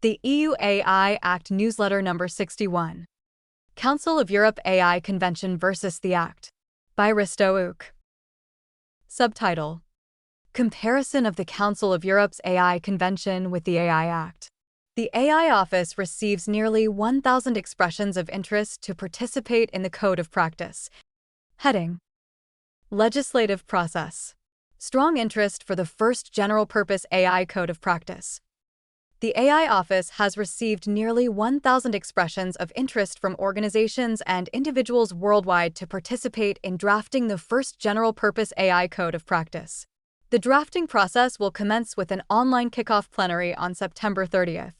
The EU AI Act Newsletter Number 61. Council of Europe AI Convention versus the Act. By Risto Uk. Subtitle: Comparison of the Council of Europe's AI Convention with the AI Act. The AI Office receives nearly 1,000 expressions of interest to participate in the Code of Practice. Heading: Legislative Process. Strong interest for the first general-purpose AI Code of Practice. The AI Office has received nearly 1,000 expressions of interest from organizations and individuals worldwide to participate in drafting the first general-purpose AI Code of Practice. The drafting process will commence with an online kickoff plenary on September 30th.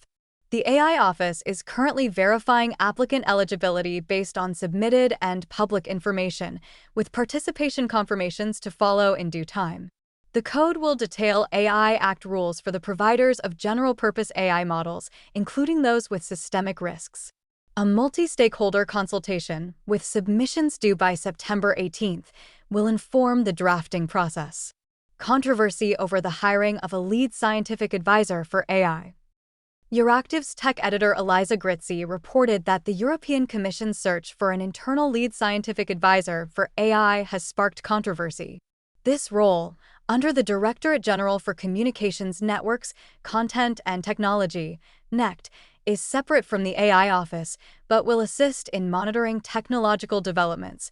The AI Office is currently verifying applicant eligibility based on submitted and public information, with participation confirmations to follow in due time. The code will detail AI Act rules for the providers of general-purpose AI models, including those with systemic risks. A multi-stakeholder consultation, with submissions due by September 18th, will inform the drafting process. Controversy over the hiring of a lead scientific advisor for AI. Euractiv's tech editor Eliza Gritzi reported that the European Commission's search for an internal lead scientific advisor for AI has sparked controversy. This role, under the Directorate General for Communications Networks, Content and Technology, NECT, is separate from the AI Office, but will assist in monitoring technological developments,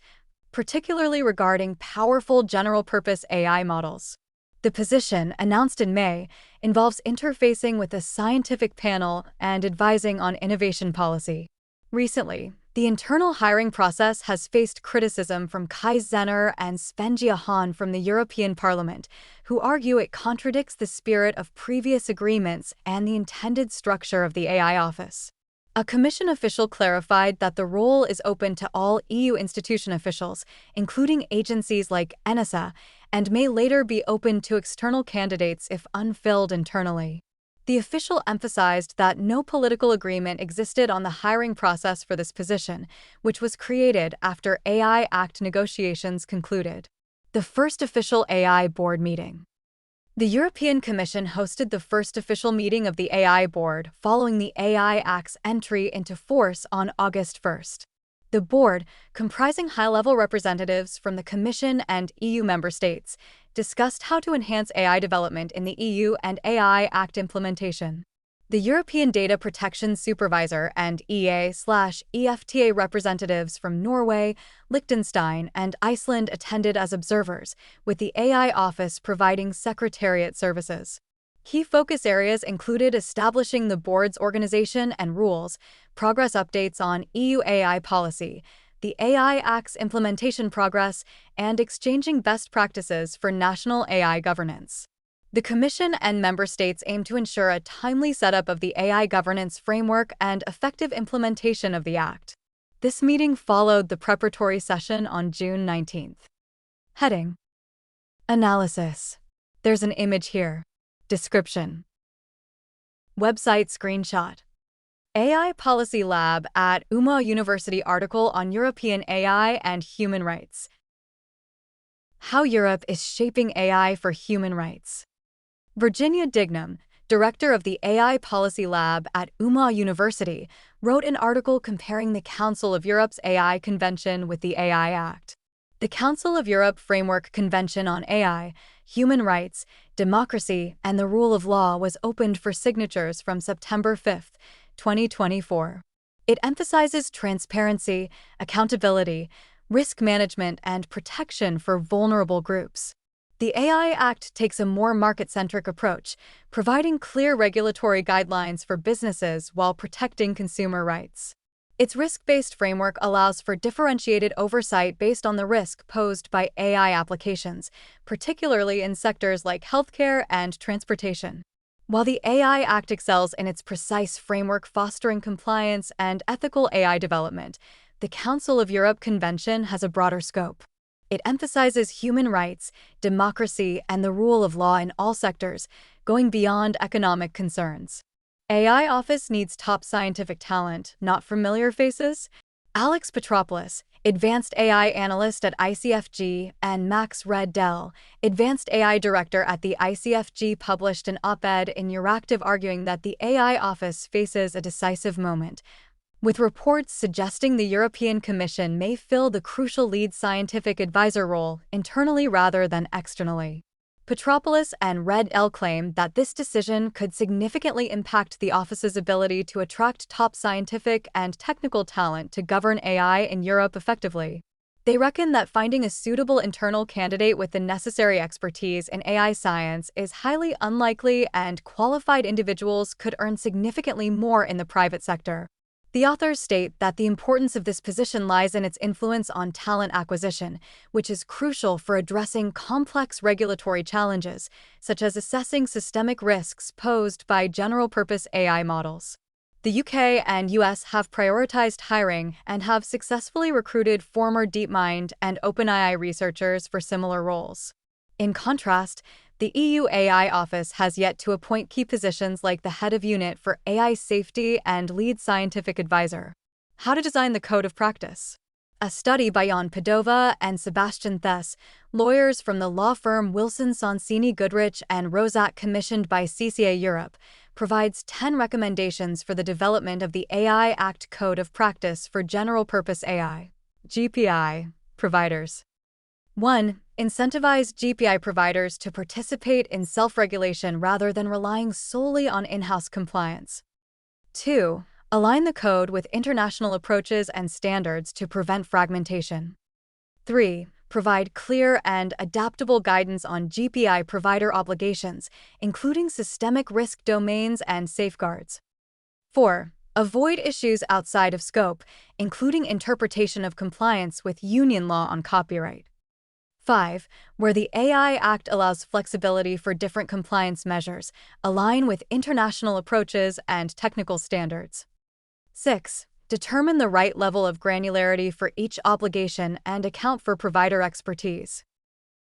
particularly regarding powerful general-purpose AI models. The position, announced in May, involves interfacing with a scientific panel and advising on innovation policy. Recently, the internal hiring process has faced criticism from Kai Zenner and Svenja Hahn from the European Parliament, who argue it contradicts the spirit of previous agreements and the intended structure of the AI Office. A Commission official clarified that the role is open to all EU institution officials, including agencies like ENISA, and may later be open to external candidates if unfilled internally. The official emphasized that no political agreement existed on the hiring process for this position, which was created after AI Act negotiations concluded. The first official AI Board meeting. The European Commission hosted the first official meeting of the AI Board following the AI Act's entry into force on August 1st. The board, comprising high-level representatives from the Commission and EU member states, discussed how to enhance AI development in the EU and AI Act implementation. The European Data Protection Supervisor and EA/EFTA representatives from Norway, Liechtenstein, and Iceland attended as observers, with the AI Office providing secretariat services. Key focus areas included establishing the board's organization and rules, progress updates on EU AI policy, the AI Act's implementation progress, and exchanging best practices for national AI governance. The Commission and member states aim to ensure a timely setup of the AI governance framework and effective implementation of the Act. This meeting followed the preparatory session on June 19th. Heading: Analysis. There's an image here. Description. Website screenshot. AI Policy Lab at UMA University article on European AI and human rights. How Europe is shaping AI for human rights. Virginia Dignam, director of the AI Policy Lab at UMA University, wrote an article comparing the Council of Europe's AI Convention with the AI Act. The Council of Europe Framework Convention on AI, Human Rights, Democracy, and the Rule of Law was opened for signatures from September 5, 2024. It emphasizes transparency, accountability, risk management, and protection for vulnerable groups. The AI Act takes a more market-centric approach, providing clear regulatory guidelines for businesses while protecting consumer rights. Its risk-based framework allows for differentiated oversight based on the risk posed by AI applications, particularly in sectors like healthcare and transportation. While the AI Act excels in its precise framework fostering compliance and ethical AI development, the Council of Europe Convention has a broader scope. It emphasizes human rights, democracy, and the rule of law in all sectors, going beyond economic concerns. AI Office needs top scientific talent, not familiar faces. Alex Petropoulos, Advanced AI Analyst at ICFG, and Max Reddell, Advanced AI Director at the ICFG, published an op-ed in Euractiv arguing that the AI office faces a decisive moment, with reports suggesting the European Commission may fill the crucial lead scientific advisor role internally rather than externally. Petropoulos and Reddell claim that this decision could significantly impact the office's ability to attract top scientific and technical talent to govern AI in Europe effectively. They reckon that finding a suitable internal candidate with the necessary expertise in AI science is highly unlikely, and qualified individuals could earn significantly more in the private sector. The authors state that the importance of this position lies in its influence on talent acquisition, which is crucial for addressing complex regulatory challenges, such as assessing systemic risks posed by general-purpose AI models. The UK and US have prioritized hiring and have successfully recruited former DeepMind and OpenAI researchers for similar roles. In contrast, the EU AI office has yet to appoint key positions like the head of unit for AI safety and lead scientific advisor. How to design the code of practice. A study by Jan Padova and Sebastian Thess, lawyers from the law firm Wilson Sonsini Goodrich and Rosat, commissioned by CCA Europe, provides 10 recommendations for the development of the AI Act Code of Practice for General-Purpose AI (GPI) providers. 1. Incentivize GPI providers to participate in self-regulation rather than relying solely on in-house compliance. 2. Align the code with international approaches and standards to prevent fragmentation. 3. Provide clear and adaptable guidance on GPI provider obligations, including systemic risk domains and safeguards. 4. Avoid issues outside of scope, including interpretation of compliance with union law on copyright. 5. Where the AI Act allows flexibility for different compliance measures, align with international approaches and technical standards. 6. Determine the right level of granularity for each obligation and account for provider expertise.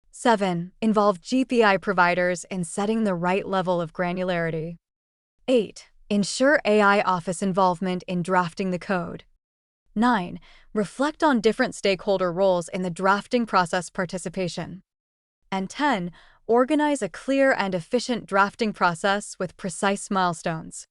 7. Involve GPI providers in setting the right level of granularity. 8. Ensure AI office involvement in drafting the code. 9. Reflect on different stakeholder roles in the drafting process participation. And 10. Organize a clear and efficient drafting process with precise milestones.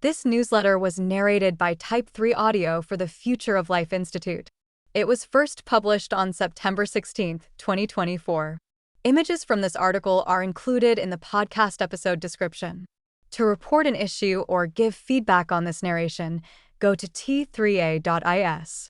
This newsletter was narrated by Type 3 Audio for the Future of Life Institute. It was first published on September 16, 2024. Images from this article are included in the podcast episode description. To report an issue or give feedback on this narration, go to t3a.is.